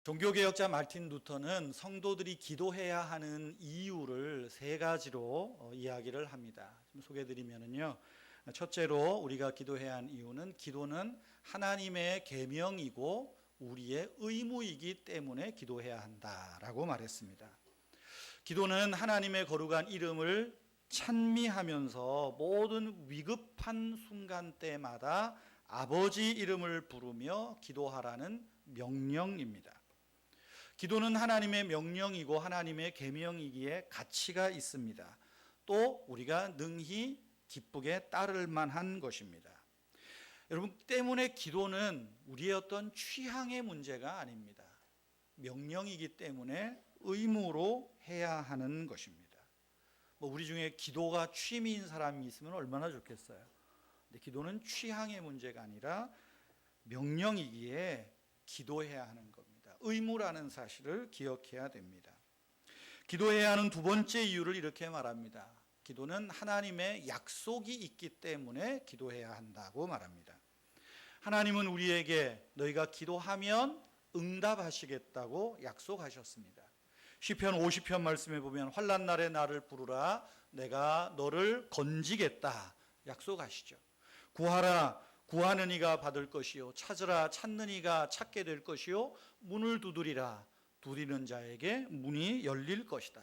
종교개혁자 마틴 루터는 성도들이 기도해야 하는 이유를 세 가지로 이야기를 합니다. 좀 소개해드리면요. 첫째로 우리가 기도해야 하는 이유는 기도는 하나님의 계명이고 우리의 의무이기 때문에 기도해야 한다라고 말했습니다. 기도는 하나님의 거룩한 이름을 찬미하면서 모든 위급한 순간 때마다 아버지 이름을 부르며 기도하라는 명령입니다. 기도는 하나님의 명령이고 하나님의 계명이기에 가치가 있습니다. 또 우리가 능히 기쁘게 따를 만한 것입니다. 여러분, 때문에 기도는 우리의 어떤 취향의 문제가 아닙니다. 명령이기 때문에 의무로 해야 하는 것입니다. 우리 중에 기도가 취미인 사람이 있으면 얼마나 좋겠어요. 근데 기도는 취향의 문제가 아니라 명령이기에 기도해야 하는 겁니다. 의무라는 사실을 기억해야 됩니다. 기도해야 하는 두 번째 이유를 이렇게 말합니다. 기도는 하나님의 약속이 있기 때문에 기도해야 한다고 말합니다. 하나님은 우리에게 너희가 기도하면 응답하시겠다고 약속하셨습니다. 시편 50편 말씀에 보면 환난 날에 나를 부르라 내가 너를 건지겠다 약속하시죠. 구하라 구하는 이가 받을 것이요 찾으라 찾는 이가 찾게 될 것이요 문을 두드리라 두드리는 자에게 문이 열릴 것이다.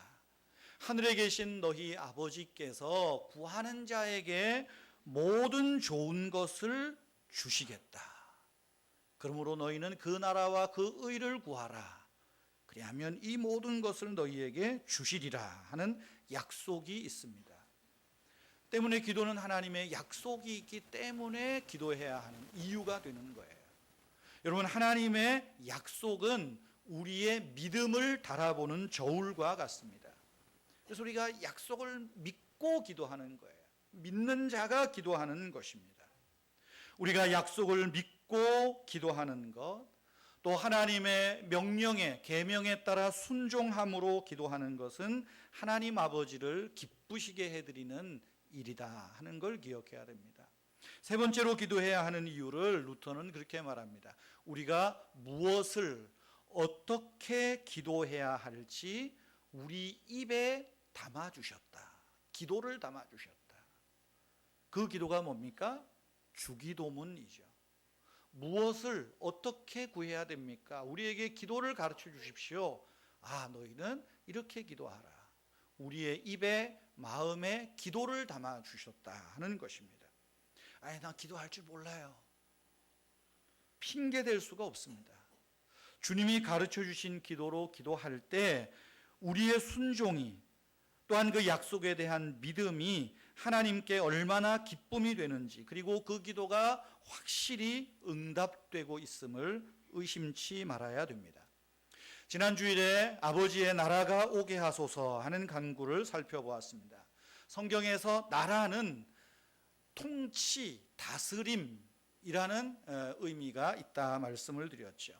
하늘에 계신 너희 아버지께서 구하는 자에게 모든 좋은 것을 주시겠다. 그러므로 너희는 그 나라와 그 의를 구하라. 그리하면 이 모든 것을 너희에게 주시리라 하는 약속이 있습니다. 때문에 기도는 하나님의 약속이 있기 때문에 기도해야 하는 이유가 되는 거예요. 여러분, 하나님의 약속은 우리의 믿음을 달아보는 저울과 같습니다. 그래서 우리가 약속을 믿고 기도하는 거예요. 믿는 자가 기도하는 것입니다. 우리가 약속을 믿고 기도하는 것, 또 하나님의 명령에 계명에 따라 순종함으로 기도하는 것은 하나님 아버지를 기쁘시게 해드리는 일이다 하는 걸 기억해야 됩니다. 세 번째로 기도해야 하는 이유를 루터는 그렇게 말합니다. 우리가 무엇을 어떻게 기도해야 할지 우리 입에 담아주셨다. 기도를 담아주셨다. 그 기도가 뭡니까? 주기도문이죠. 무엇을 어떻게 구해야 됩니까? 우리에게 기도를 가르쳐 주십시오. 너희는 이렇게 기도하라. 우리의 입에 마음에 기도를 담아 주셨다 하는 것입니다. 나 기도할 줄 몰라요. 핑계 댈 수가 없습니다. 주님이 가르쳐 주신 기도로 기도할 때 우리의 순종이 또한 그 약속에 대한 믿음이 하나님께 얼마나 기쁨이 되는지, 그리고 그 기도가 확실히 응답되고 있음을 의심치 말아야 됩니다. 지난 주일에 아버지의 나라가 오게 하소서 하는 간구를 살펴보았습니다. 성경에서 나라는 통치, 다스림이라는 의미가 있다 말씀을 드렸죠.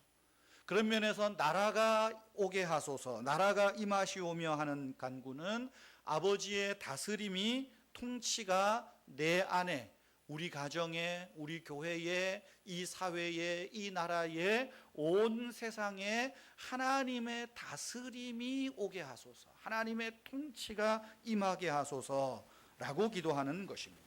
그런 면에서 나라가 오게 하소서, 나라가 임하시오며 하는 간구는 아버지의 다스림이, 통치가 내 안에, 우리 가정에, 우리 교회에, 이 사회에, 이 나라에, 온 세상에 하나님의 다스림이 오게 하소서, 하나님의 통치가 임하게 하소서라고 기도하는 것입니다.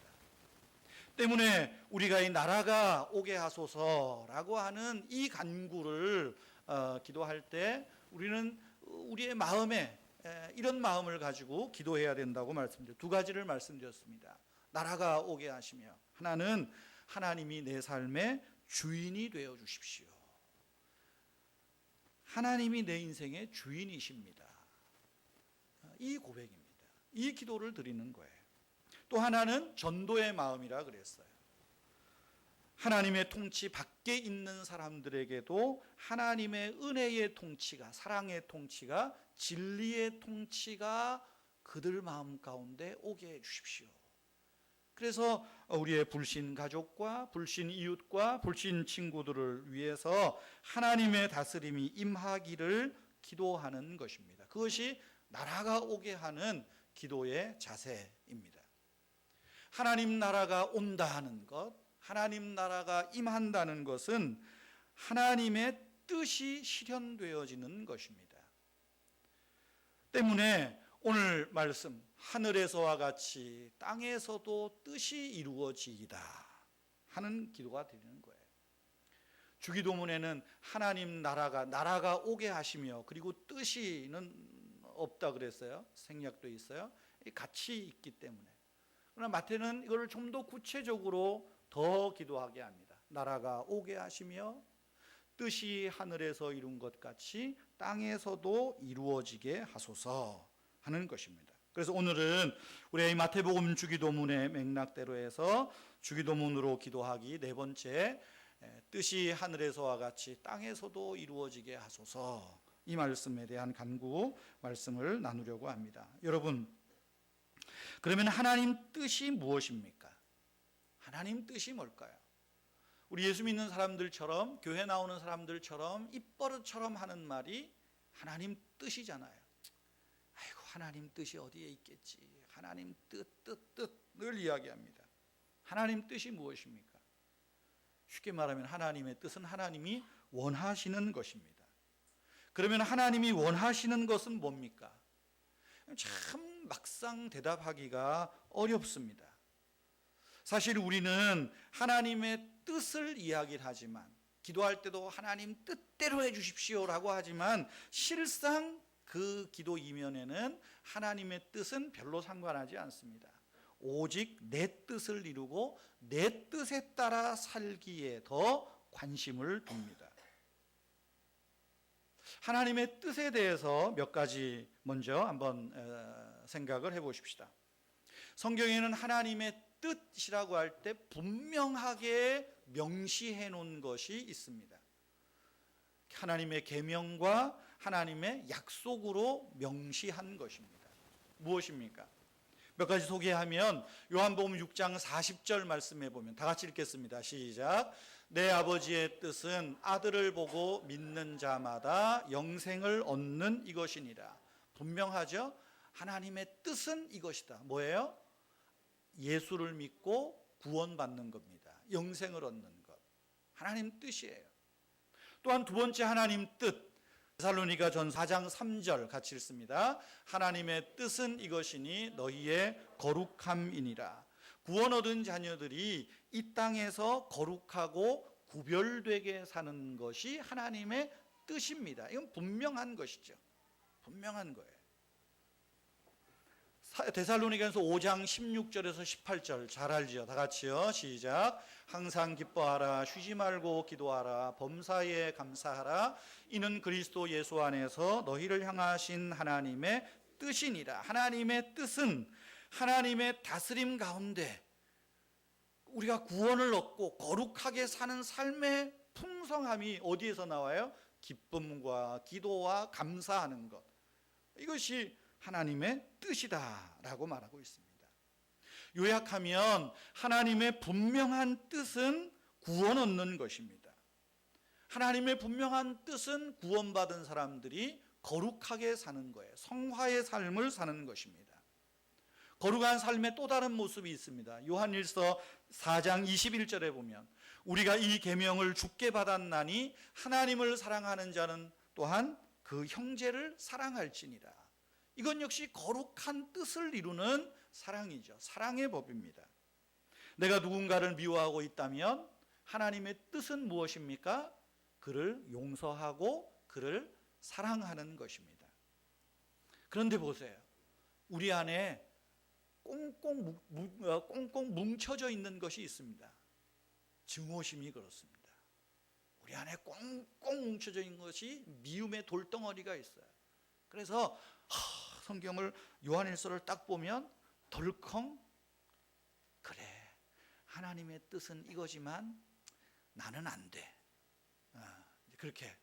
때문에 우리가 이 나라가 오게 하소서라고 하는 이 간구를 기도할 때 우리는 우리의 마음에 이런 마음을 가지고 기도해야 된다고 말씀드렸습니다. 두 가지를 말씀드렸습니다. 나라가 오게 하시며, 하나는 하나님이 내 삶의 주인이 되어 주십시오. 하나님이 내 인생의 주인이십니다. 이 고백입니다. 이 기도를 드리는 거예요. 또 하나는 전도의 마음이라 그랬어요. 하나님의 통치 밖에 있는 사람들에게도 하나님의 은혜의 통치가, 사랑의 통치가, 진리의 통치가 그들 마음 가운데 오게 해 주십시오. 그래서 우리의 불신 가족과 불신 이웃과 불신 친구들을 위해서 하나님의 다스림이 임하기를 기도하는 것입니다. 그것이 나라가 오게 하는 기도의 자세입니다. 하나님 나라가 온다 하는 것, 하나님 나라가 임한다는 것은 하나님의 뜻이 실현되어지는 것입니다. 때문에 오늘 말씀, 하늘에서와 같이 땅에서도 뜻이 이루어지이다 하는 기도가 드리는 거예요. 주기도문에는 하나님 나라가 오게 하시며, 그리고 뜻이는 없다 그랬어요. 생략돼 있어요. 같이 있기 때문에. 그러나 마태는 이걸 좀 더 구체적으로 더 기도하게 합니다. 나라가 오게 하시며 뜻이 하늘에서 이룬 것 같이 땅에서도 이루어지게 하소서 하는 것입니다. 그래서 오늘은 우리 마태복음 주기도문의 맥락대로 해서 주기도문으로 기도하기 네 번째, 뜻이 하늘에서와 같이 땅에서도 이루어지게 하소서, 이 말씀에 대한 간구 말씀을 나누려고 합니다. 여러분, 그러면 하나님 뜻이 무엇입니까? 하나님 뜻이 뭘까요? 우리 예수 믿는 사람들처럼, 교회 나오는 사람들처럼 입버릇처럼 하는 말이 하나님 뜻이잖아요. 아이고, 하나님 뜻이 어디에 있겠지. 하나님 뜻을 이야기합니다. 하나님 뜻이 무엇입니까? 쉽게 말하면 하나님의 뜻은 하나님이 원하시는 것입니다. 그러면 하나님이 원하시는 것은 뭡니까? 참 막상 대답하기가 어렵습니다. 사실 우리는 하나님의 뜻을 이야기를 하지만, 기도할 때도 하나님 뜻대로 해주십시오라고 하지만, 실상 그 기도 이면에는 하나님의 뜻은 별로 상관하지 않습니다. 오직 내 뜻을 이루고 내 뜻에 따라 살기에 더 관심을 둡니다. 하나님의 뜻에 대해서 몇 가지 먼저 한번 생각을 해보십시다. 성경에는 하나님의 뜻이라고 할 때 분명하게 명시해 놓은 것이 있습니다. 하나님의 계명과 하나님의 약속으로 명시한 것입니다. 무엇입니까? 몇 가지 소개하면, 요한복음 6장 40절 말씀해 보면, 다 같이 읽겠습니다. 시작. 내 아버지의 뜻은 아들을 보고 믿는 자마다 영생을 얻는 이것이니라. 분명하죠? 하나님의 뜻은 이것이다. 뭐예요? 예수를 믿고 구원받는 겁니다. 영생을 얻는 것. 하나님 뜻이에요. 또한 두 번째 하나님 뜻, 데살로니가 전 4장 3절 같이 읽습니다. 하나님의 뜻은 이것이니 너희의 거룩함이니라. 구원 얻은 자녀들이 이 땅에서 거룩하고 구별되게 사는 것이 하나님의 뜻입니다. 이건 분명한 것이죠. 분명한 거예요. 데살로니가서 5장 16절에서 18절 잘 알죠? 다 같이요. 시작. 항상 기뻐하라, 쉬지 말고 기도하라, 범사에 감사하라. 이는 그리스도 예수 안에서 너희를 향하신 하나님의 뜻이니라. 하나님의 뜻은 하나님의 다스림 가운데 우리가 구원을 얻고 거룩하게 사는 삶의 풍성함이 어디에서 나와요? 기쁨과 기도와 감사하는 것. 이것이 하나님의 뜻이다라고 말하고 있습니다. 요약하면 하나님의 분명한 뜻은 구원 얻는 것입니다. 하나님의 분명한 뜻은 구원받은 사람들이 거룩하게 사는 거예요. 성화의 삶을 사는 것입니다. 거룩한 삶의 또 다른 모습이 있습니다. 요한일서 4장 21절에 보면, 우리가 이 계명을 주께 받았나니 하나님을 사랑하는 자는 또한 그 형제를 사랑할지니라. 이건 역시 거룩한 뜻을 이루는 사랑이죠. 사랑의 법입니다. 내가 누군가를 미워하고 있다면 하나님의 뜻은 무엇입니까? 그를 용서하고 그를 사랑하는 것입니다. 그런데 보세요. 우리 안에 꽁꽁 뭉쳐져 있는 것이 있습니다. 증오심이 그렇습니다. 우리 안에 꽁꽁 뭉쳐져 있는 것이 미움의 돌덩어리가 있어요. 그래서 성경을, 요한일서를 딱 보면 덜컹, 그래, 하나님의 뜻은 이거지만 나는 안 돼. 그렇게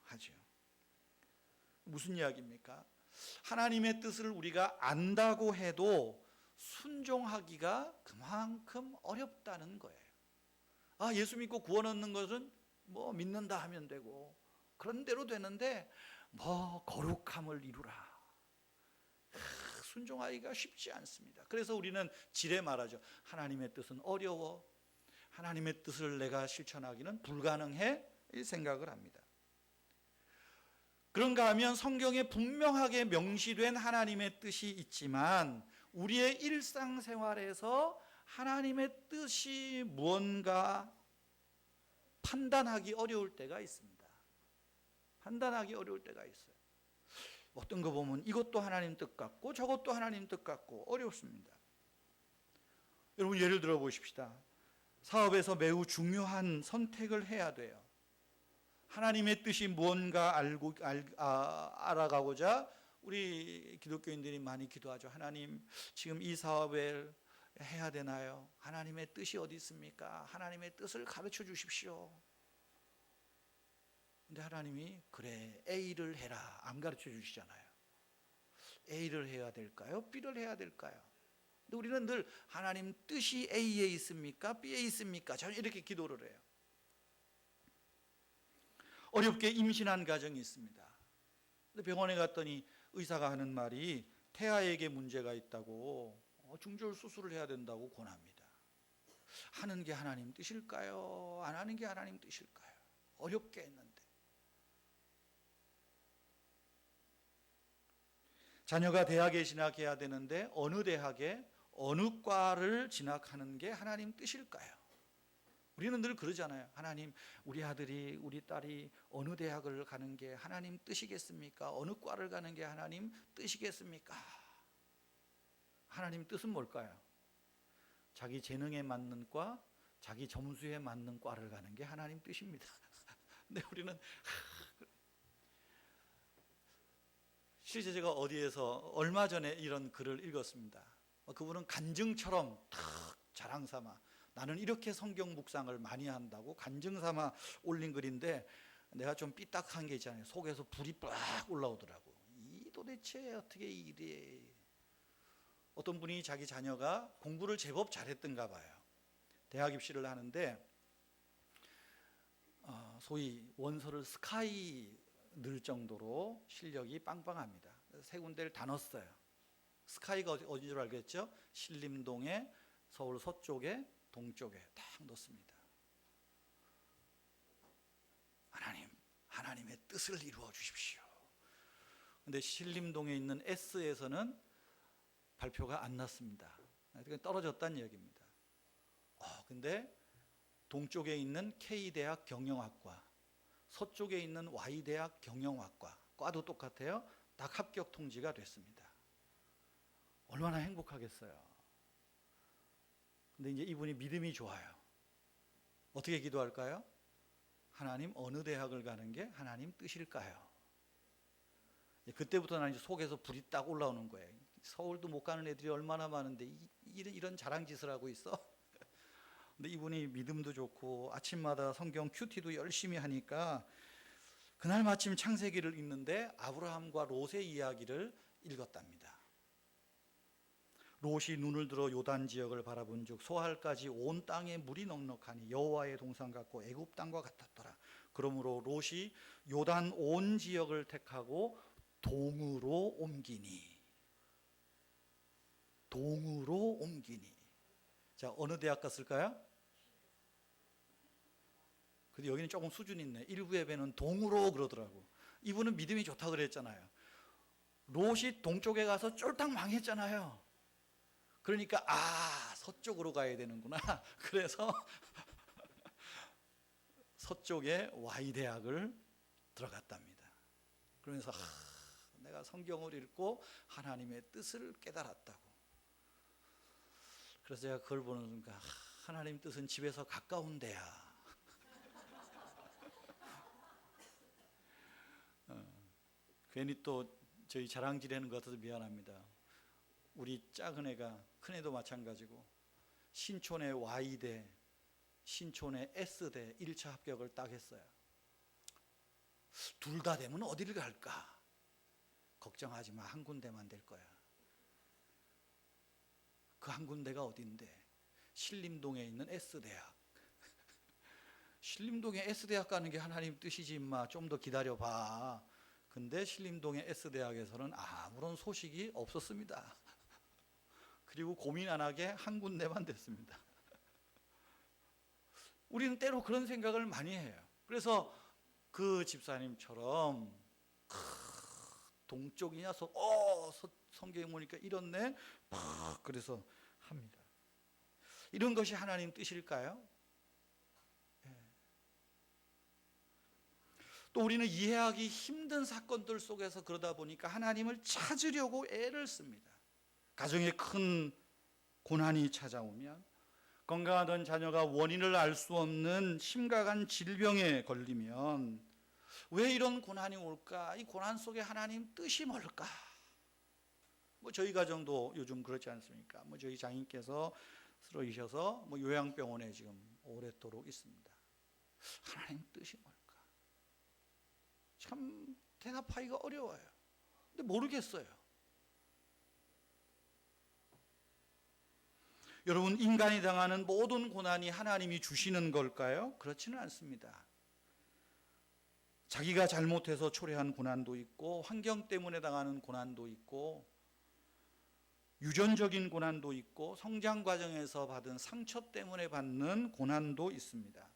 하죠. 무슨 이야기입니까? 하나님의 뜻을 우리가 안다고 해도 순종하기가 그만큼 어렵다는 거예요. 예수 믿고 구원 얻는 것은 뭐 믿는다 하면 되고 그런 대로 되는데, 뭐 거룩함을 이루라, 순종하기가 쉽지 않습니다. 그래서 우리는 지레 말하죠. 하나님의 뜻은 어려워, 하나님의 뜻을 내가 실천하기는 불가능해, 이 생각을 합니다. 그런가 하면 성경에 분명하게 명시된 하나님의 뜻이 있지만 우리의 일상생활에서 하나님의 뜻이 무언가 판단하기 어려울 때가 있습니다. 판단하기 어려울 때가 있어요. 어떤 거 보면 이것도 하나님 뜻 같고 저것도 하나님 뜻 같고 어렵습니다. 여러분 예를 들어 보십시다. 사업에서 매우 중요한 선택을 해야 돼요. 하나님의 뜻이 무언가 알아가고자 우리 기독교인들이 많이 기도하죠. 하나님, 지금 이 사업을 해야 되나요? 하나님의 뜻이 어디 있습니까? 하나님의 뜻을 가르쳐 주십시오. 근데 하나님이 그래 A를 해라 안 가르쳐 주시잖아요. A를 해야 될까요? B를 해야 될까요? 근데 우리는 늘 하나님 뜻이 A에 있습니까? B에 있습니까? 저는 이렇게 기도를 해요. 어렵게 임신한 가정이 있습니다. 근데 병원에 갔더니 의사가 하는 말이 태아에게 문제가 있다고 중절 수술을 해야 된다고 권합니다. 하는 게 하나님 뜻일까요? 안 하는 게 하나님 뜻일까요? 어렵게 했는데. 자녀가 대학에 진학해야 되는데 어느 대학에 어느 과를 진학하는 게 하나님 뜻일까요? 우리는 늘 그러잖아요. 하나님, 우리 아들이 우리 딸이 어느 대학을 가는 게 하나님 뜻이겠습니까? 어느 과를 가는 게 하나님 뜻이겠습니까? 하나님 뜻은 뭘까요? 자기 재능에 맞는 과, 자기 점수에 맞는 과를 가는 게 하나님 뜻입니다. 근데 우리는 실제 제가 어디에서 얼마 전에 이런 글을 읽었습니다. 그분은 간증처럼 탁 자랑삼아 나는 이렇게 성경 묵상을 많이 한다고 간증삼아 올린 글인데 내가 좀 삐딱한 게 있잖아요. 속에서 불이 빡 올라오더라고. 이 도대체 어떻게 이래. 어떤 분이 자기 자녀가 공부를 제법 잘했던가 봐요. 대학 입시를 하는데 소위 원서를 스카이 늘 정도로 실력이 빵빵합니다. 세 군데를 다 넣었어요. 스카이가 어디 줄 알겠죠? 신림동에 서울 서쪽에 동쪽에 딱 넣습니다. 하나님의 뜻을 이루어 주십시오. 근데 신림동에 있는 S에서는 발표가 안 났습니다. 떨어졌다는 얘기입니다. 근데 동쪽에 있는 K대학 경영학과, 서쪽에 있는 Y대학 경영학과, 과도 똑같아요. 딱 합격 통지가 됐습니다. 얼마나 행복하겠어요. 근데 이제 이분이 믿음이 좋아요. 어떻게 기도할까요? 하나님, 어느 대학을 가는 게 하나님 뜻일까요? 그때부터 난 이제 속에서 불이 딱 올라오는 거예요. 서울도 못 가는 애들이 얼마나 많은데 이런 자랑짓을 하고 있어? 근데 이분이 믿음도 좋고 아침마다 성경 큐티도 열심히 하니까 그날 마침 창세기를 읽는데 아브라함과 롯의 이야기를 읽었답니다. 롯이 눈을 들어 요단 지역을 바라본즉 소할까지 온 땅에 물이 넉넉하니 여호와의 동산 같고 애굽 땅과 같았더라. 그러므로 롯이 요단 온 지역을 택하고 동으로 옮기니. 자, 어느 대학 갔을까요? 근데 여기는 조금 수준이 있네. 일부 예배는 동으로 그러더라고. 이분은 믿음이 좋다 그랬잖아요. 롯이 동쪽에 가서 쫄딱 망했잖아요. 그러니까 서쪽으로 가야 되는구나. 그래서 서쪽에 Y대학을 들어갔답니다. 그러면서 내가 성경을 읽고 하나님의 뜻을 깨달았다고. 그래서 제가 그걸 보는 순간 하나님 뜻은 집에서 가까운 데야. 괜히 또 저희 자랑질하는 것 같아서 미안합니다. 우리 작은 애가 큰 애도 마찬가지고 신촌의 Y대, 신촌의 S대 1차 합격을 딱 했어요. 둘 다 되면 어디를 갈까? 걱정하지 마. 한 군데만 될 거야. 그 한 군데가 어딘데? 신림동에 있는 S대학. 신림동에 S대학 가는 게 하나님 뜻이지 임마. 좀 더 기다려봐. 근데 신림동의 S대학에서는 아무런 소식이 없었습니다. 그리고 고민 안 하게 한 군데만 됐습니다. 우리는 때로 그런 생각을 많이 해요. 그래서 그 집사님처럼 동쪽이냐 성경에 보니까 이렇네. 막 그래서 합니다. 이런 것이 하나님 뜻일까요? 또 우리는 이해하기 힘든 사건들 속에서 그러다 보니까 하나님을 찾으려고 애를 씁니다. 가정에 큰 고난이 찾아오면, 건강하던 자녀가 원인을 알 수 없는 심각한 질병에 걸리면 왜 이런 고난이 올까? 이 고난 속에 하나님 뜻이 뭘까? 저희 가정도 요즘 그렇지 않습니까? 저희 장인께서 쓰러지셔서 요양병원에 지금 오랫도록 있습니다. 하나님 뜻이 뭘까? 참 대답하기가 어려워요. 근데 모르겠어요. 여러분, 인간이 당하는 모든 고난이 하나님이 주시는 걸까요? 그렇지는 않습니다. 자기가 잘못해서 초래한 고난도 있고, 환경 때문에 당하는 고난도 있고, 유전적인 고난도 있고, 성장 과정에서 받은 상처 때문에 받는 고난도 있습니다.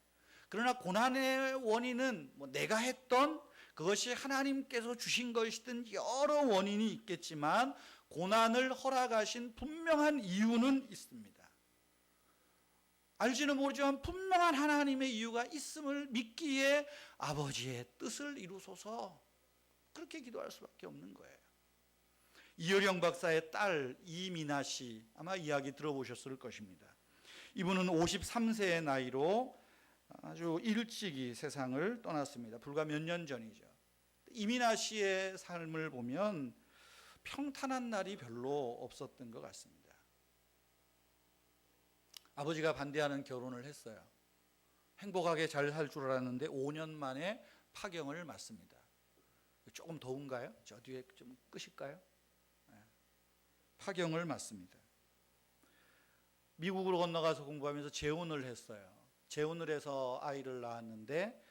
그러나 고난의 원인은 내가 했던, 그것이 하나님께서 주신 것이든 여러 원인이 있겠지만 고난을 허락하신 분명한 이유는 있습니다. 알지는 모르지만 분명한 하나님의 이유가 있음을 믿기에 아버지의 뜻을 이루소서, 그렇게 기도할 수밖에 없는 거예요. 이효령 박사의 딸 이민아 씨, 아마 이야기 들어보셨을 것입니다. 이분은 53세의 나이로 아주 일찍이 세상을 떠났습니다. 불과 몇 년 전이죠. 이민아 씨의 삶을 보면 평탄한 날이 별로 없었던 것 같습니다. 아버지가 반대하는 결혼을 했어요. 행복하게 잘 살 줄 알았는데 5년 만에 파경을 맞습니다. 조금 더운가요? 저 뒤에 좀 끄실까요? 파경을 맞습니다. 미국으로 건너가서 공부하면서 재혼을 했어요. 재혼을 해서 아이를 낳았는데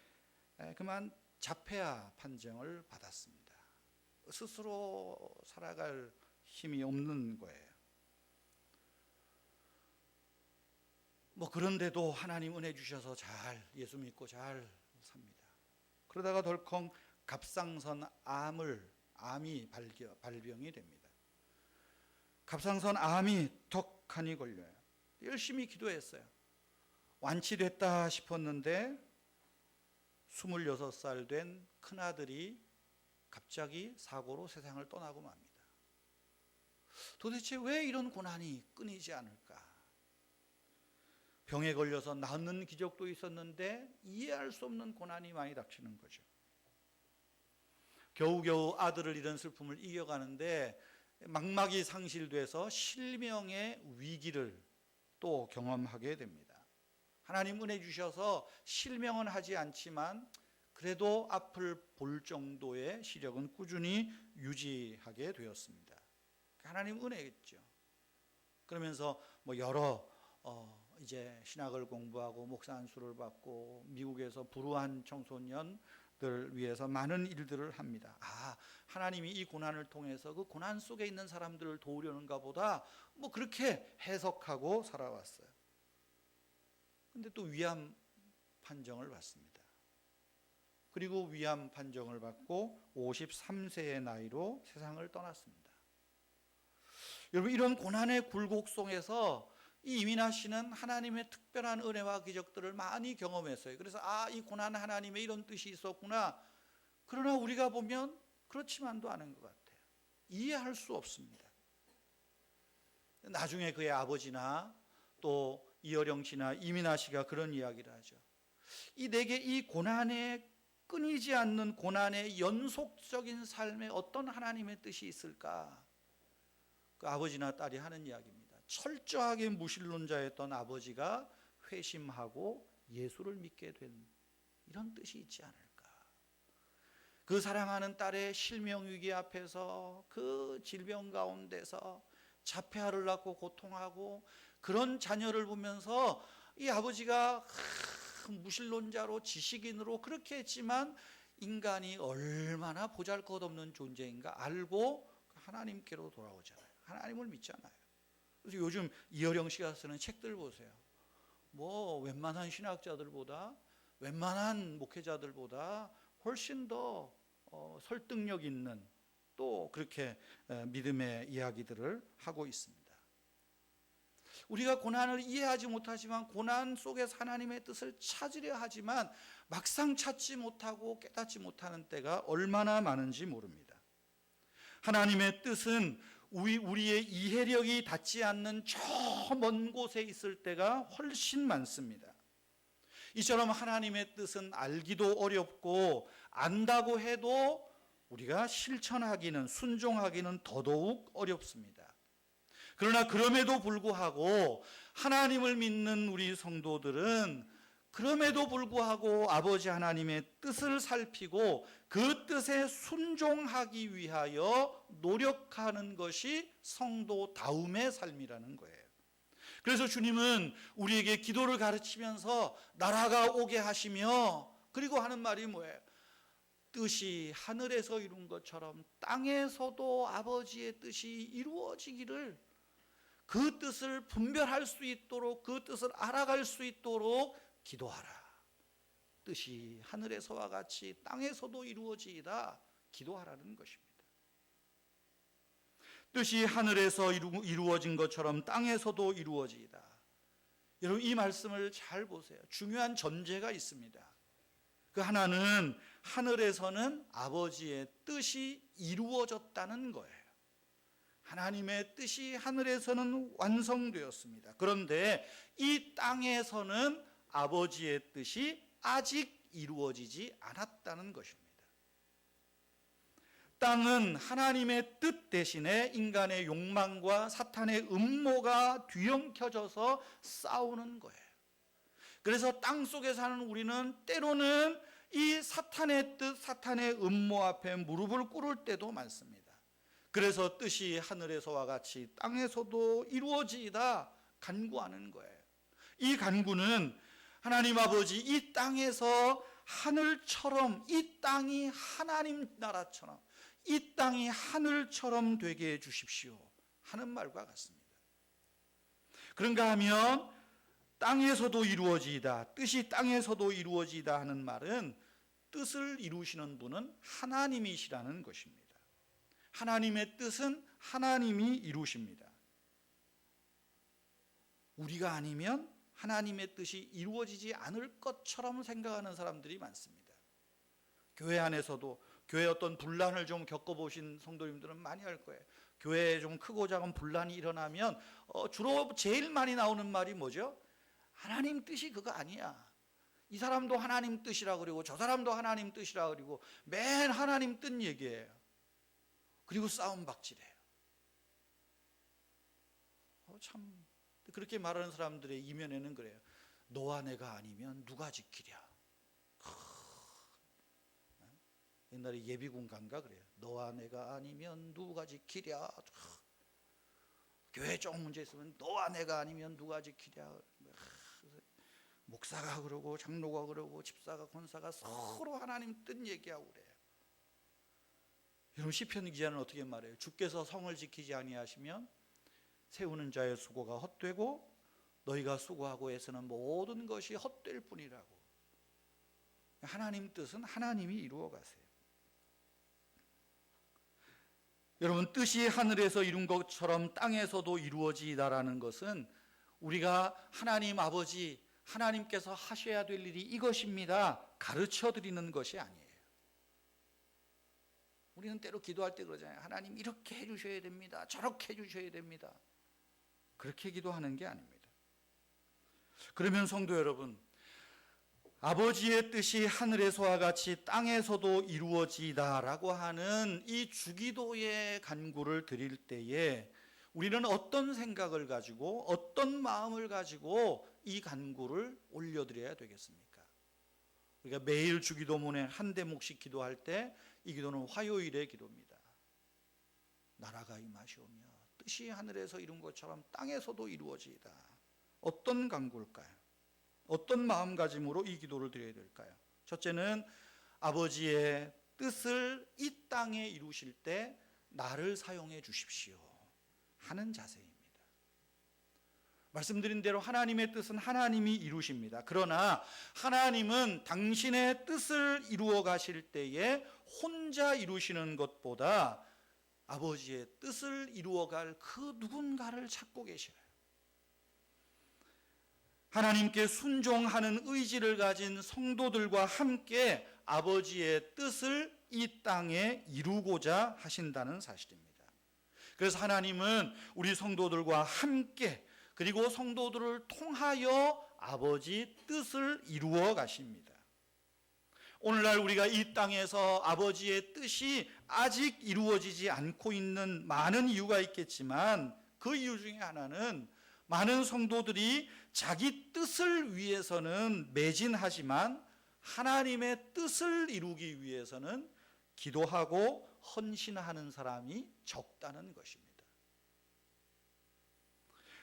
그만 자폐아 판정을 받았습니다. 스스로 살아갈 힘이 없는 거예요. 그런데도 하나님 은혜 주셔서 잘 예수 믿고 잘 삽니다. 그러다가 덜컹 갑상선 암이 발병이 됩니다. 갑상선 암이 턱하니 걸려요. 열심히 기도했어요. 완치됐다 싶었는데 26살 된 큰아들이 갑자기 사고로 세상을 떠나고 맙니다. 도대체 왜 이런 고난이 끊이지 않을까? 병에 걸려서 낫는 기적도 있었는데 이해할 수 없는 고난이 많이 닥치는 거죠. 겨우겨우 아들을 잃은 슬픔을 이겨가는데 망막이 상실돼서 실명의 위기를 또 경험하게 됩니다. 하나님 은혜 주셔서 실명은 하지 않지만 그래도 앞을 볼 정도의 시력은 꾸준히 유지하게 되었습니다. 하나님 은혜겠죠. 그러면서 여러 이제 신학을 공부하고 목사 안수를 받고 미국에서 불우한 청소년들 위해서 많은 일들을 합니다. 하나님이 이 고난을 통해서 그 고난 속에 있는 사람들을 도우려는가 보다 그렇게 해석하고 살아왔어요. 근데 또 위암 판정을 받습니다. 그리고 위암 판정을 받고 53세의 나이로 세상을 떠났습니다. 여러분, 이런 고난의 굴곡 속에서 이 이민아 씨는 하나님의 특별한 은혜와 기적들을 많이 경험했어요. 그래서 이 고난 하나님의 이런 뜻이 있었구나. 그러나 우리가 보면 그렇지만도 않은 것 같아요. 이해할 수 없습니다. 나중에 그의 아버지나 또 이어령 씨나 이민아 씨가 그런 이야기를 하죠. 내게 이 고난에 끊이지 않는 고난의 연속적인 삶에 어떤 하나님의 뜻이 있을까? 그 아버지나 딸이 하는 이야기입니다. 철저하게 무신론자였던 아버지가 회심하고 예수를 믿게 된 이런 뜻이 있지 않을까? 그 사랑하는 딸의 실명위기 앞에서 그 질병 가운데서 자폐아를 낳고 고통하고 그런 자녀를 보면서 이 아버지가 무신론자로 지식인으로 그렇게 했지만 인간이 얼마나 보잘것없는 존재인가 알고 하나님께로 돌아오잖아요. 하나님을 믿잖아요. 그래서 요즘 이어령 씨가 쓰는 책들 보세요. 웬만한 신학자들보다 웬만한 목회자들보다 훨씬 더 설득력 있는 또 그렇게 믿음의 이야기들을 하고 있습니다. 우리가 고난을 이해하지 못하지만 고난 속에서 하나님의 뜻을 찾으려 하지만 막상 찾지 못하고 깨닫지 못하는 때가 얼마나 많은지 모릅니다. 하나님의 뜻은 우리의 이해력이 닿지 않는 저 먼 곳에 있을 때가 훨씬 많습니다. 이처럼 하나님의 뜻은 알기도 어렵고 안다고 해도 우리가 실천하기는, 순종하기는 더더욱 어렵습니다. 그러나 그럼에도 불구하고 하나님을 믿는 우리 성도들은 그럼에도 불구하고 아버지 하나님의 뜻을 살피고 그 뜻에 순종하기 위하여 노력하는 것이 성도다움의 삶이라는 거예요. 그래서 주님은 우리에게 기도를 가르치면서 나라가 오게 하시며, 그리고 하는 말이 뭐예요? 뜻이 하늘에서 이룬 것처럼 땅에서도 아버지의 뜻이 이루어지기를, 그 뜻을 분별할 수 있도록, 그 뜻을 알아갈 수 있도록 기도하라. 뜻이 하늘에서와 같이 땅에서도 이루어지이다. 기도하라는 것입니다. 뜻이 하늘에서 이루어진 것처럼 땅에서도 이루어지이다. 여러분, 이 말씀을 잘 보세요. 중요한 전제가 있습니다. 그 하나는 하늘에서는 아버지의 뜻이 이루어졌다는 거예요. 하나님의 뜻이 하늘에서는 완성되었습니다. 그런데 이 땅에서는 아버지의 뜻이 아직 이루어지지 않았다는 것입니다. 땅은 하나님의 뜻 대신에 인간의 욕망과 사탄의 음모가 뒤엉켜져서 싸우는 거예요. 그래서 땅 속에 사는 우리는 때로는 이 사탄의 뜻, 사탄의 음모 앞에 무릎을 꿇을 때도 많습니다. 그래서 뜻이 하늘에서와 같이 땅에서도 이루어지이다 간구하는 거예요. 이 간구는 하나님 아버지, 이 땅에서 하늘처럼, 이 땅이 하나님 나라처럼, 이 땅이 하늘처럼 되게 해 주십시오 하는 말과 같습니다. 그런가 하면 땅에서도 이루어지이다, 뜻이 땅에서도 이루어지이다 하는 말은 뜻을 이루시는 분은 하나님이시라는 것입니다. 하나님의 뜻은 하나님이 이루십니다. 우리가 아니면 하나님의 뜻이 이루어지지 않을 것처럼 생각하는 사람들이 많습니다. 교회 안에서도, 교회 어떤 분란을 좀 겪어보신 성도님들은 많이 알 거예요. 교회에 좀 크고 작은 분란이 일어나면 주로 제일 많이 나오는 말이 뭐죠? 하나님 뜻이 그거 아니야. 이 사람도 하나님 뜻이라 그러고 저 사람도 하나님 뜻이라 그러고 맨 하나님 뜻 얘기예요. 그리고 싸움 박질해요. 참 그렇게 말하는 사람들의 이면에는 그래요. 너와 내가 아니면 누가 지키랴. 옛날에 예비군 간가 그래요. 너와 내가 아니면 누가 지키랴. 교회 조금 문제 있으면 너와 내가 아니면 누가 지키랴. 목사가 그러고 장로가 그러고 집사가 권사가 서로 하나님 뜻 얘기하고 그래요. 여러분, 시편 기자는 어떻게 말해요? 주께서 성을 지키지 아니하시면 세우는 자의 수고가 헛되고 너희가 수고하고 애쓰는 모든 것이 헛될 뿐이라고. 하나님 뜻은 하나님이 이루어 가세요. 여러분, 뜻이 하늘에서 이룬 것처럼 땅에서도 이루어지다라는 것은 우리가 하나님 아버지, 하나님께서 하셔야 될 일이 이것입니다 가르쳐 드리는 것이 아니에요. 우리는 때로 기도할 때 그러잖아요. 하나님 이렇게 해주셔야 됩니다, 저렇게 해주셔야 됩니다. 그렇게 기도하는 게 아닙니다. 그러면 성도 여러분, 아버지의 뜻이 하늘에서와 같이 땅에서도 이루어지다라고 하는 이 주기도의 간구를 드릴 때에 우리는 어떤 생각을 가지고, 어떤 마음을 가지고 이 간구를 올려드려야 되겠습니까? 우리가 매일 주기도문에 한 대목씩 기도할 때 이 기도는 화요일의 기도입니다. 나라가 임하시오며 뜻이 하늘에서 이룬 것처럼 땅에서도 이루어지이다. 어떤 간구일까요? 어떤 마음가짐으로 이 기도를 드려야 될까요? 첫째는 아버지의 뜻을 이 땅에 이루실 때 나를 사용해 주십시오 하는 자세입니다. 말씀드린 대로 하나님의 뜻은 하나님이 이루십니다. 그러나 하나님은 당신의 뜻을 이루어 가실 때에 혼자 이루시는 것보다 아버지의 뜻을 이루어갈 그 누군가를 찾고 계셔요. 하나님께 순종하는 의지를 가진 성도들과 함께 아버지의 뜻을 이 땅에 이루고자 하신다는 사실입니다. 그래서 하나님은 우리 성도들과 함께 그리고 성도들을 통하여 아버지 뜻을 이루어 가십니다. 오늘날 우리가 이 땅에서 아버지의 뜻이 아직 이루어지지 않고 있는 많은 이유가 있겠지만 그 이유 중에 하나는 많은 성도들이 자기 뜻을 위해서는 매진하지만 하나님의 뜻을 이루기 위해서는 기도하고 헌신하는 사람이 적다는 것입니다.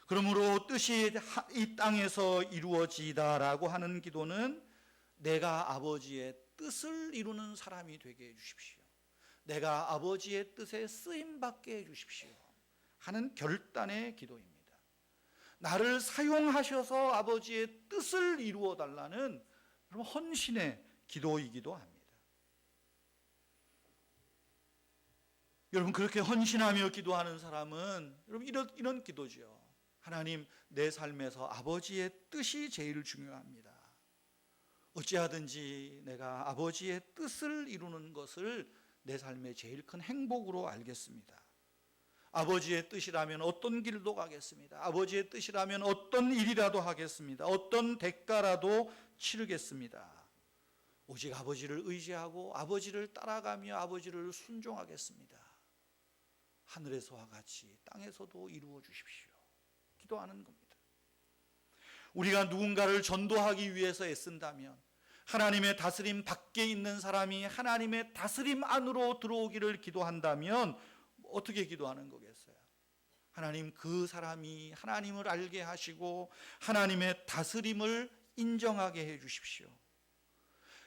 그러므로 뜻이 이 땅에서 이루어지다라고 하는 기도는 내가 아버지의 뜻을 이루는 사람이 되게 해주십시오. 내가 아버지의 뜻에 쓰임받게 해주십시오 하는 결단의 기도입니다. 나를 사용하셔서 아버지의 뜻을 이루어 달라는 헌신의 기도이기도 합니다. 여러분, 그렇게 헌신하며 기도하는 사람은 여러분 이런 기도죠. 하나님, 내 삶에서 아버지의 뜻이 제일 중요합니다. 어찌하든지 내가 아버지의 뜻을 이루는 것을 내 삶의 제일 큰 행복으로 알겠습니다. 아버지의 뜻이라면 어떤 길도 가겠습니다. 아버지의 뜻이라면 어떤 일이라도 하겠습니다. 어떤 대가라도 치르겠습니다. 오직 아버지를 의지하고 아버지를 따라가며 아버지를 순종하겠습니다. 하늘에서와 같이 땅에서도 이루어 주십시오. 기도하는 겁니다. 우리가 누군가를 전도하기 위해서 애쓴다면 하나님의 다스림 밖에 있는 사람이 하나님의 다스림 안으로 들어오기를 기도한다면 어떻게 기도하는 거겠어요? 하나님, 그 사람이 하나님을 알게 하시고 하나님의 다스림을 인정하게 해 주십시오.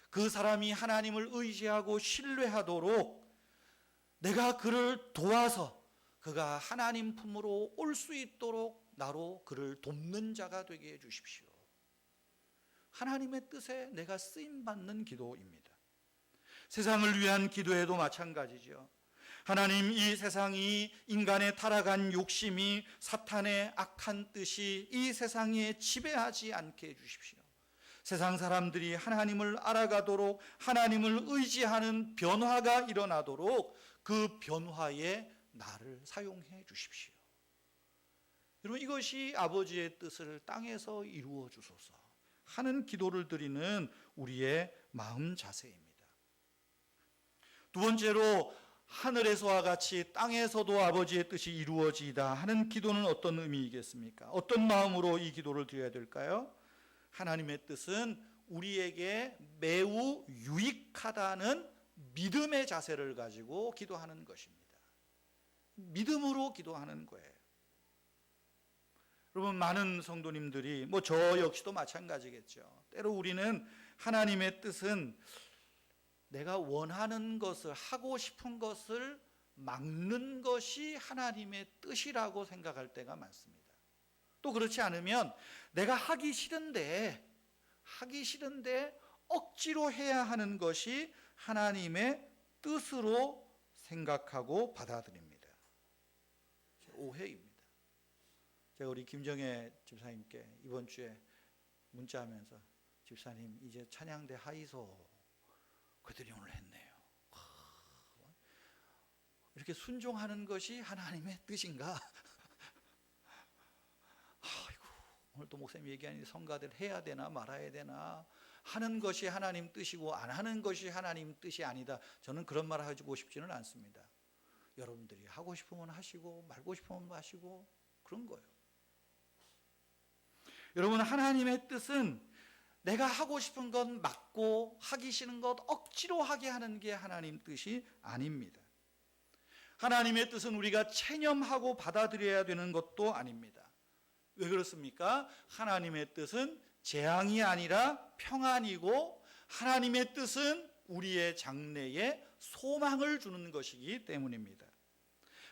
그 사람이 하나님을 의지하고 신뢰하도록 내가 그를 도와서 그가 하나님 품으로 올 수 있도록 나로 그를 돕는 자가 되게 해 주십시오. 하나님의 뜻에 내가 쓰임받는 기도입니다. 세상을 위한 기도에도 마찬가지죠. 하나님, 이 세상이 인간의 타락한 욕심이 사탄의 악한 뜻이 이 세상에 지배하지 않게 해주십시오. 세상 사람들이 하나님을 알아가도록 하나님을 의지하는 변화가 일어나도록 그 변화에 나를 사용해 주십시오. 여러분, 이것이 아버지의 뜻을 땅에서 이루어 주소서 하는 기도를 드리는 우리의 마음 자세입니다. 두 번째로, 하늘에서와 같이 땅에서도 아버지의 뜻이 이루어지다 하는 기도는 어떤 의미이겠습니까? 어떤 마음으로 이 기도를 드려야 될까요? 하나님의 뜻은 우리에게 매우 유익하다는 믿음의 자세를 가지고 기도하는 것입니다. 믿음으로 기도하는 거예요. 여러분, 많은 성도님들이 저 역시도 마찬가지겠죠. 때로 우리는 하나님의 뜻은 내가 원하는 것을, 하고 싶은 것을 막는 것이 하나님의 뜻이라고 생각할 때가 많습니다. 또 그렇지 않으면 내가 하기 싫은데 억지로 해야 하는 것이 하나님의 뜻으로 생각하고 받아들입니다. 오해입니다. 제가 우리 김정혜 집사님께 이번 주에 문자하면서, 집사님 이제 찬양대 하이소 그들이 오늘 했네요. 이렇게 순종하는 것이 하나님의 뜻인가? 아이고, 오늘 또 목사님 얘기하니 성가들 해야 되나 말아야 되나 하는 것이 하나님 뜻이고 안 하는 것이 하나님 뜻이 아니다. 저는 그런 말 하고 싶지는 않습니다. 여러분들이 하고 싶으면 하시고 말고 싶으면 마시고 그런 거예요. 여러분, 하나님의 뜻은 내가 하고 싶은 것 막고 하기 싫은 것 억지로 하게 하는 게 하나님 뜻이 아닙니다. 하나님의 뜻은 우리가 체념하고 받아들여야 되는 것도 아닙니다. 왜 그렇습니까? 하나님의 뜻은 재앙이 아니라 평안이고 하나님의 뜻은 우리의 장래에 소망을 주는 것이기 때문입니다.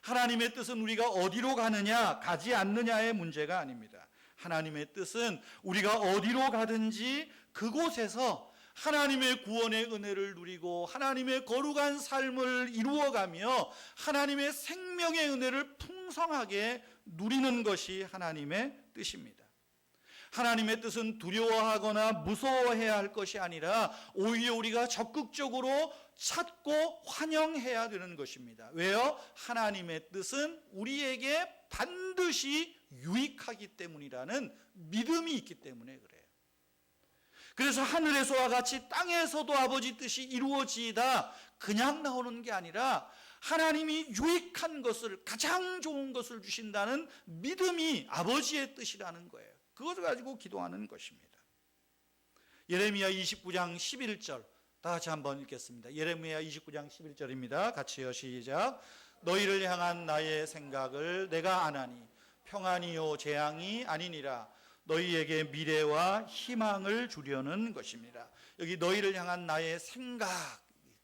하나님의 뜻은 우리가 어디로 가느냐 가지 않느냐의 문제가 아닙니다. 하나님의 뜻은 우리가 어디로 가든지 그곳에서 하나님의 구원의 은혜를 누리고 하나님의 거룩한 삶을 이루어가며 하나님의 생명의 은혜를 풍성하게 누리는 것이 하나님의 뜻입니다. 하나님의 뜻은 두려워하거나 무서워해야 할 것이 아니라 오히려 우리가 적극적으로 찾고 환영해야 되는 것입니다. 왜요? 하나님의 뜻은 우리에게 반드시 유익하기 때문이라는 믿음이 있기 때문에 그래요. 그래서 하늘에서와 같이 땅에서도 아버지 뜻이 이루어지이다 그냥 나오는 게 아니라 하나님이 유익한 것을, 가장 좋은 것을 주신다는 믿음이 아버지의 뜻이라는 거예요. 그것을 가지고 기도하는 것입니다. 예레미야 29장 11절 다 같이 한번 읽겠습니다. 예레미야 29장 11절입니다. 같이요, 시작. 너희를 향한 나의 생각을 내가 아나니 평안이요 재앙이 아니니라. 너희에게 미래와 희망을 주려는 것입니다. 여기 너희를 향한 나의 생각,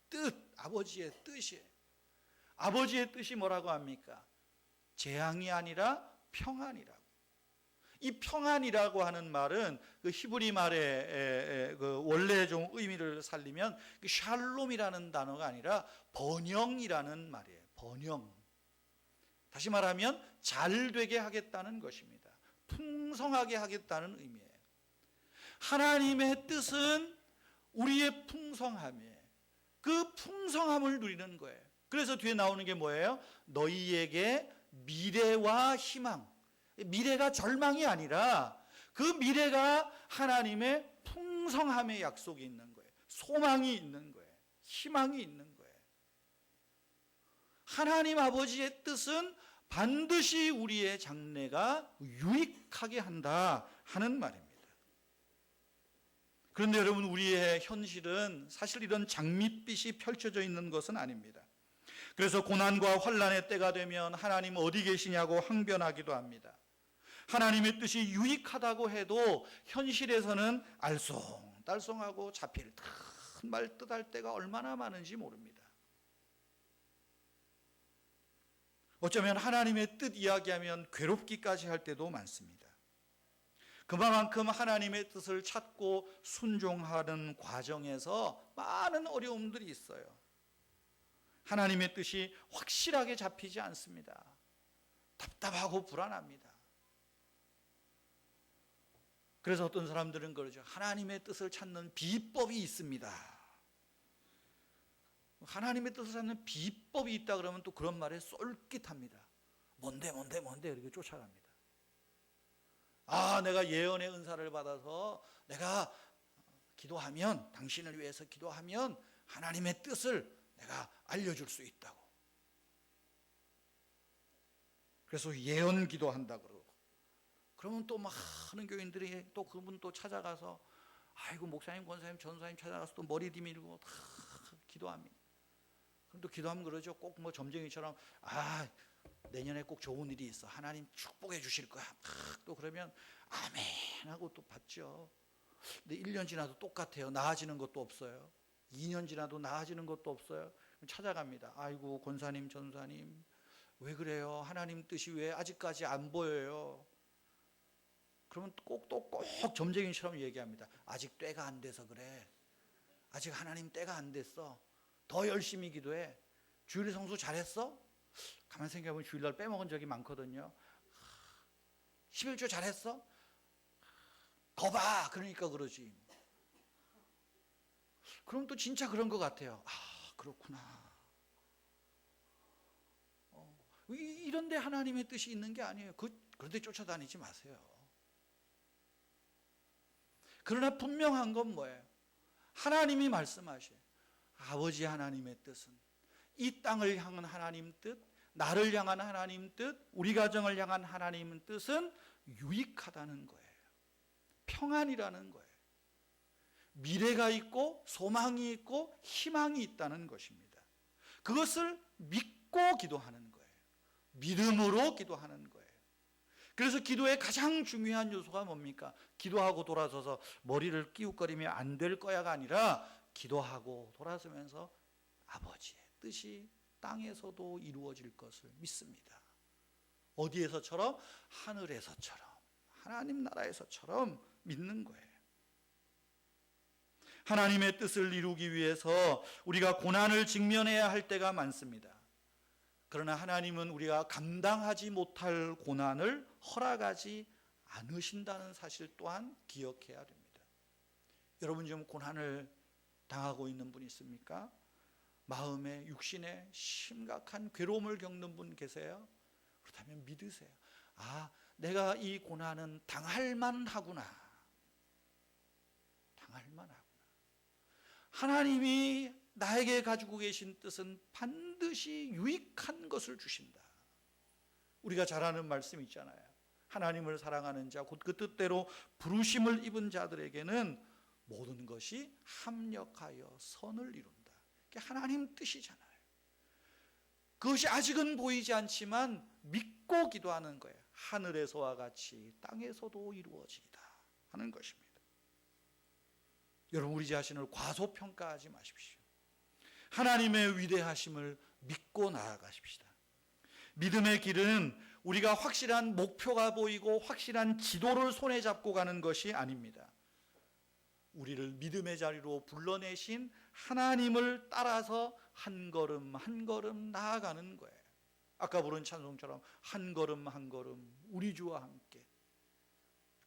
뜻, 아버지의 뜻이에요. 아버지의 뜻이 뭐라고 합니까? 재앙이 아니라 평안이라고. 이 평안이라고 하는 말은 그 히브리 말의 그 원래 좀 의미를 살리면 샬롬이라는 단어가 아니라 번영이라는 말이에요. 번영. 다시 말하면 잘 되게 하겠다는 것입니다. 풍성하게 하겠다는 의미예요. 하나님의 뜻은 우리의 풍성함이에요. 그 풍성함을 누리는 거예요. 그래서 뒤에 나오는 게 뭐예요? 너희에게 미래와 희망. 미래가 절망이 아니라 그 미래가 하나님의 풍성함의 약속이 있는 거예요. 소망이 있는 거예요. 희망이 있는 거예요. 하나님 아버지의 뜻은 반드시 우리의 장래가 유익하게 한다 하는 말입니다. 그런데 여러분, 우리의 현실은 사실 이런 장밋빛이 펼쳐져 있는 것은 아닙니다. 그래서 고난과 환난의 때가 되면 하나님 어디 계시냐고 항변하기도 합니다. 하나님의 뜻이 유익하다고 해도 현실에서는 알쏭달쏭하고 잡힐 큰 말 뜻할 때가 얼마나 많은지 모릅니다. 어쩌면 하나님의 뜻 이야기하면 괴롭기까지 할 때도 많습니다. 그만큼 하나님의 뜻을 찾고 순종하는 과정에서 많은 어려움들이 있어요. 하나님의 뜻이 확실하게 잡히지 않습니다. 답답하고 불안합니다. 그래서 어떤 사람들은 그러죠. 하나님의 뜻을 찾는 비법이 있습니다. 하나님의 뜻을 찾는 비법이 있다 그러면 또 그런 말에 쏠깃합니다. 뭔데 이렇게 쫓아갑니다. 아, 내가 예언의 은사를 받아서 내가 기도하면, 당신을 위해서 기도하면 하나님의 뜻을 내가 알려줄 수 있다고. 그래서 예언 기도한다 그러고. 그러면 또 많은 교인들이 또 그분 또 찾아가서 아이고 목사님, 권사님, 전사님 찾아가서 또 머리 디밀고 다 기도합니다. 그럼 또 기도하면 그러죠. 꼭 뭐 점쟁이처럼 아, 내년에 꼭 좋은 일이 있어. 하나님 축복해 주실 거야. 또 그러면 아멘 하고 또 받죠. 근데 1년 지나도 똑같아요. 나아지는 것도 없어요. 2년 지나도 나아지는 것도 없어요. 찾아갑니다. 아이고 권사님, 전사님 왜 그래요? 하나님 뜻이 왜 아직까지 안 보여요? 그러면 꼭 점쟁이처럼 얘기합니다. 아직 때가 안 돼서 그래. 아직 하나님 때가 안 됐어. 더 열심히 기도해. 주일 성수 잘했어? 가만 생각해보면 주일날 빼먹은 적이 많거든요. 11조 잘했어? 거봐. 그러니까 그러지. 그럼 또 진짜 그런 것 같아요. 아, 그렇구나. 이런데 하나님의 뜻이 있는 게 아니에요. 그런데 쫓아다니지 마세요. 그러나 분명한 건 뭐예요? 하나님이 말씀하셔요. 아버지 하나님의 뜻은 이 땅을 향한 하나님 뜻, 나를 향한 하나님 뜻, 우리 가정을 향한 하나님 뜻은 유익하다는 거예요. 평안이라는 거예요. 미래가 있고 소망이 있고 희망이 있다는 것입니다. 그것을 믿고 기도하는 거예요. 믿음으로 기도하는 거예요. 그래서 기도의 가장 중요한 요소가 뭡니까? 기도하고 돌아서서 머리를 끼웃거리면 안 될 거야가 아니라 기도하고 돌아서면서 아버지의 뜻이 땅에서도 이루어질 것을 믿습니다. 어디에서처럼? 하늘에서처럼, 하나님 나라에서처럼 믿는 거예요. 하나님의 뜻을 이루기 위해서 우리가 고난을 직면해야 할 때가 많습니다. 그러나 하나님은 우리가 감당하지 못할 고난을 허락하지 않으신다는 사실 또한 기억해야 됩니다. 여러분 좀 고난을 당하고 있는 분 있습니까? 마음에 육신에 심각한 괴로움을 겪는 분 계세요? 그렇다면 믿으세요. 아, 내가 이 고난은 당할 만하구나. 당할 만하구나. 하나님이 나에게 가지고 계신 뜻은 반드시 유익한 것을 주신다. 우리가 잘 아는 말씀 있잖아요. 하나님을 사랑하는 자, 곧 그 뜻대로 부르심을 입은 자들에게는 모든 것이 합력하여 선을 이룬다. 그게 하나님 뜻이잖아요. 그것이 아직은 보이지 않지만 믿고 기도하는 거예요. 하늘에서와 같이 땅에서도 이루어지이다 하는 것입니다. 여러분, 우리 자신을 과소평가하지 마십시오. 하나님의 위대하심을 믿고 나아가십시다. 믿음의 길은 우리가 확실한 목표가 보이고 확실한 지도를 손에 잡고 가는 것이 아닙니다. 우리를 믿음의 자리로 불러내신 하나님을 따라서 한 걸음 한 걸음 나아가는 거예요. 아까 부른 찬송처럼 한 걸음 한 걸음 우리 주와 함께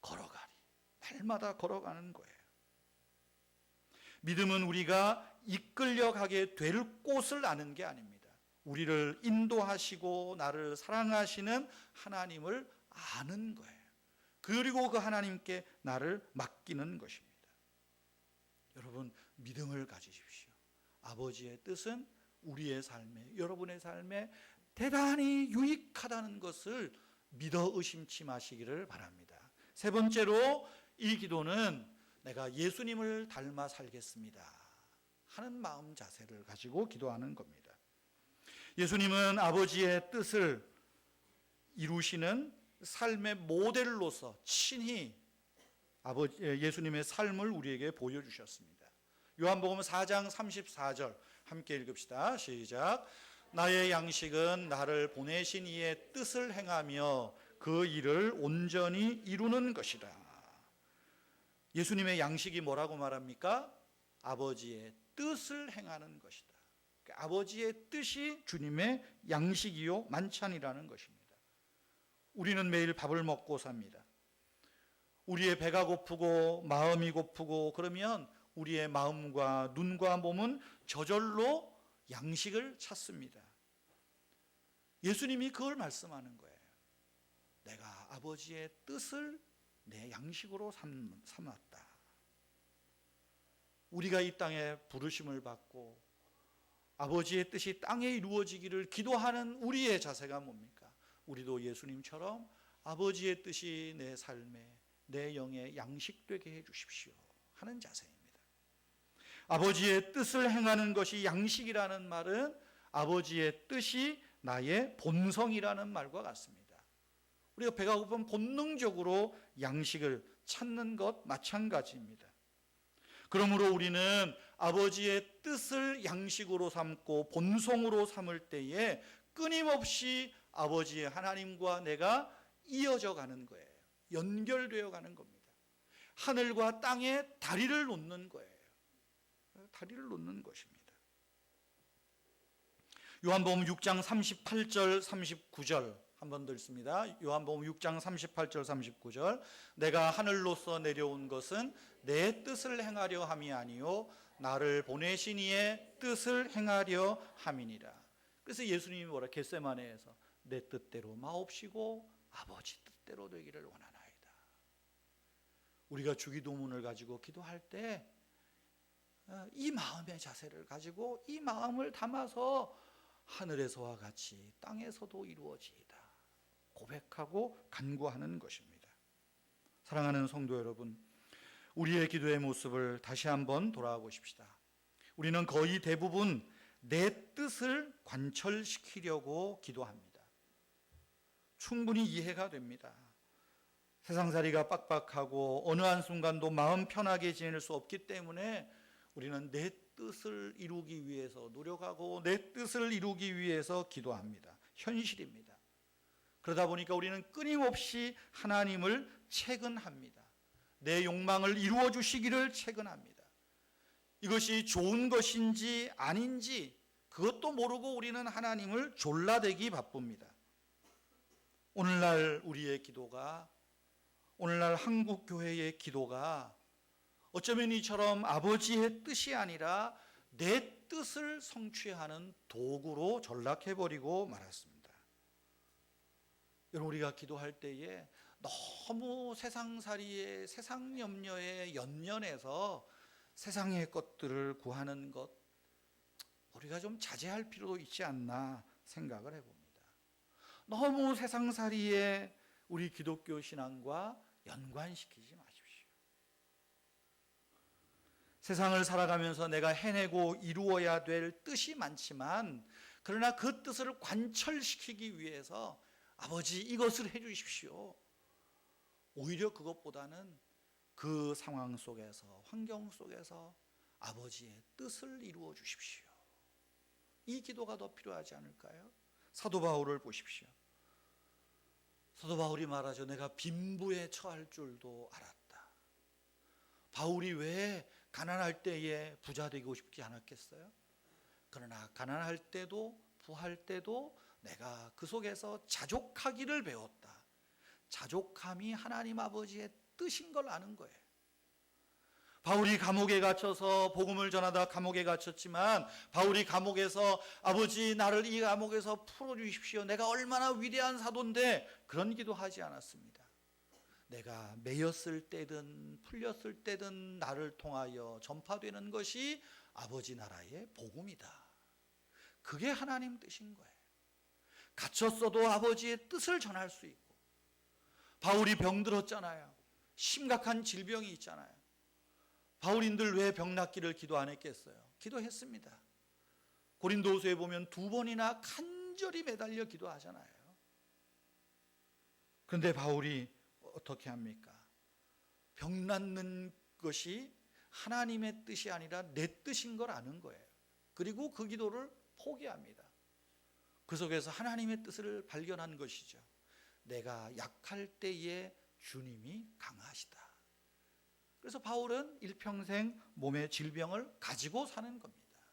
걸어가리. 날마다 걸어가는 거예요. 믿음은 우리가 이끌려가게 될 곳을 아는 게 아닙니다. 우리를 인도하시고 나를 사랑하시는 하나님을 아는 거예요. 그리고 그 하나님께 나를 맡기는 것입니다. 여러분, 믿음을 가지십시오. 아버지의 뜻은 우리의 삶에, 여러분의 삶에 대단히 유익하다는 것을 믿어 의심치 마시기를 바랍니다. 세 번째로, 이 기도는 내가 예수님을 닮아 살겠습니다 하는 마음 자세를 가지고 기도하는 겁니다. 예수님은 아버지의 뜻을 이루시는 삶의 모델로서 친히 예수님의 삶을 우리에게 보여주셨습니다. 요한복음 4장 34절 함께 읽읍시다. 시작. 나의 양식은 나를 보내신 이의 뜻을 행하며 그 일을 온전히 이루는 것이다. 예수님의 양식이 뭐라고 말합니까? 아버지의 뜻을 행하는 것이다. 아버지의 뜻이 주님의 양식이요 만찬이라는 것입니다. 우리는 매일 밥을 먹고 삽니다. 우리의 배가 고프고 마음이 고프고 그러면 우리의 마음과 눈과 몸은 저절로 양식을 찾습니다. 예수님이 그걸 말씀하는 거예요. 내가 아버지의 뜻을 내 양식으로 삼았다. 우리가 이 땅에 부르심을 받고 아버지의 뜻이 땅에 이루어지기를 기도하는 우리의 자세가 뭡니까? 우리도 예수님처럼 아버지의 뜻이 내 삶에, 내 영에 양식되게 해주십시오 하는 자세입니다. 아버지의 뜻을 행하는 것이 양식이라는 말은 아버지의 뜻이 나의 본성이라는 말과 같습니다. 우리가 배가 고프면 본능적으로 양식을 찾는 것 마찬가지입니다. 그러므로 우리는 아버지의 뜻을 양식으로 삼고 본성으로 삼을 때에 끊임없이 아버지의 하나님과 내가 이어져 가는 거예요. 연결되어 가는 겁니다. 하늘과 땅에 다리를 놓는 거예요. 다리를 놓는 것입니다. 요한복음 6장 38절 39절 한 번 더 읽습니다. 요한복음 6장 38절 39절 내가 하늘로서 내려온 것은 내 뜻을 행하려 함이 아니요 나를 보내신 이의 뜻을 행하려 함이니라. 그래서 예수님이 뭐라 겟세마네에서 내 뜻대로 마옵시고 아버지 뜻대로 되기를 원하나이다. 우리가 주기도문을 가지고 기도할 때 이 마음의 자세를 가지고 이 마음을 담아서 하늘에서와 같이 땅에서도 이루어지이다 고백하고 간구하는 것입니다. 사랑하는 성도 여러분, 우리의 기도의 모습을 다시 한번 돌아가 보십시다. 우리는 거의 대부분 내 뜻을 관철시키려고 기도합니다. 충분히 이해가 됩니다. 세상살이가 빡빡하고 어느 한순간도 마음 편하게 지낼 수 없기 때문에 우리는 내 뜻을 이루기 위해서 노력하고 내 뜻을 이루기 위해서 기도합니다. 현실입니다. 그러다 보니까 우리는 끊임없이 하나님을 채근합니다. 내 욕망을 이루어 주시기를 채근합니다. 이것이 좋은 것인지 아닌지 그것도 모르고 우리는 하나님을 졸라대기 바쁩니다. 오늘날 우리의 기도가, 오늘날 한국 교회의 기도가 어쩌면 이처럼 아버지의 뜻이 아니라 내 뜻을 성취하는 도구로 전락해버리고 말았습니다. 여러분, 우리가 기도할 때에 너무 세상살이에, 세상 염려에 연연해서 세상의 것들을 구하는 것, 우리가 좀 자제할 필요도 있지 않나 생각을 해봅니다. 너무 세상살이에 우리 기독교 신앙과 연관시키지 마십시오. 세상을 살아가면서 내가 해내고 이루어야 될 뜻이 많지만, 그러나 그 뜻을 관철시키기 위해서 아버지 이것을 해 주십시오, 오히려 그것보다는 그 상황 속에서, 환경 속에서 아버지의 뜻을 이루어 주십시오, 이 기도가 더 필요하지 않을까요? 사도 바울을 보십시오. 사도 바울이 말하죠. 내가 빈부에 처할 줄도 알았다. 바울이 왜 가난할 때에 부자 되고 싶지 않았겠어요? 그러나 가난할 때도 부할 때도 내가 그 속에서 자족하기를 배웠다. 자족함이 하나님 아버지의 뜻인 걸 아는 거예요. 바울이 감옥에 갇혀서 복음을 전하다 감옥에 갇혔지만, 바울이 감옥에서 아버지 나를 이 감옥에서 풀어주십시오, 내가 얼마나 위대한 사도인데, 그런 기도하지 않았습니다. 내가 매였을 때든 풀렸을 때든 나를 통하여 전파되는 것이 아버지 나라의 복음이다. 그게 하나님 뜻인 거예요. 갇혔어도 아버지의 뜻을 전할 수 있고, 바울이 병들었잖아요. 심각한 질병이 있잖아요. 바울인들 왜 병 낫기를 기도 안 했겠어요? 기도했습니다. 고린도후서에 보면 2번이나 간절히 매달려 기도하잖아요. 그런데 바울이 어떻게 합니까? 병 낫는 것이 하나님의 뜻이 아니라 내 뜻인 걸 아는 거예요. 그리고 그 기도를 포기합니다. 그 속에서 하나님의 뜻을 발견한 것이죠. 내가 약할 때에 주님이 강하시다. 그래서 바울은 일평생 몸의 질병을 가지고 사는 겁니다.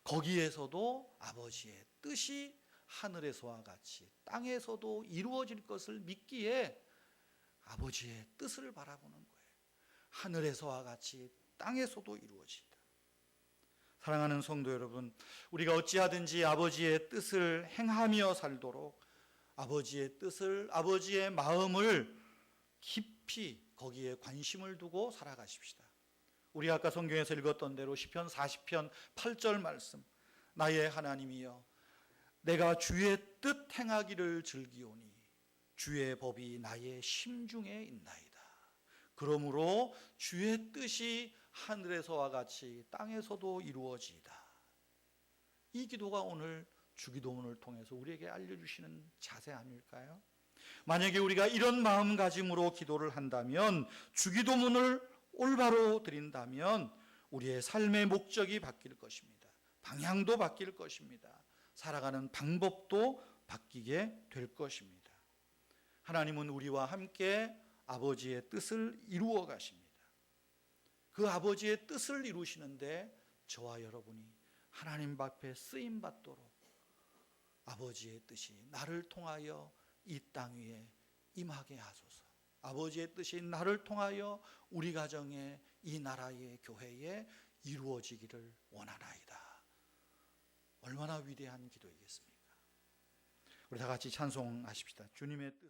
거기에서도 아버지의 뜻이 하늘에서와 같이 땅에서도 이루어질 것을 믿기에 아버지의 뜻을 바라보는 거예요. 하늘에서와 같이 땅에서도 이루어지다. 사랑하는 성도 여러분, 우리가 어찌하든지 아버지의 뜻을 행하며 살도록 아버지의 뜻을, 아버지의 마음을 깊이 거기에 관심을 두고 살아가십시다. 우리 아까 성경에서 읽었던 대로 시편 40편 8절 말씀, 나의 하나님이여 내가 주의 뜻 행하기를 즐기오니 주의 법이 나의 심중에 있나이다. 그러므로 주의 뜻이 하늘에서와 같이 땅에서도 이루어지이다. 이 기도가 오늘 주기도문을 통해서 우리에게 알려주시는 자세 아닐까요? 만약에 우리가 이런 마음가짐으로 기도를 한다면, 주기도문을 올바로 드린다면 우리의 삶의 목적이 바뀔 것입니다. 방향도 바뀔 것입니다. 살아가는 방법도 바뀌게 될 것입니다. 하나님은 우리와 함께 아버지의 뜻을 이루어 가십니다. 그 아버지의 뜻을 이루시는데 저와 여러분이 하나님 앞에 쓰임 받도록 아버지의 뜻이 나를 통하여 이 땅 위에 임하게 하소서. 아버지의 뜻이 나를 통하여 우리 가정에, 이 나라의 교회에 이루어지기를 원하나이다. 얼마나 위대한 기도이겠습니까? 우리 다 같이 찬송하십시다. 주님의 뜻.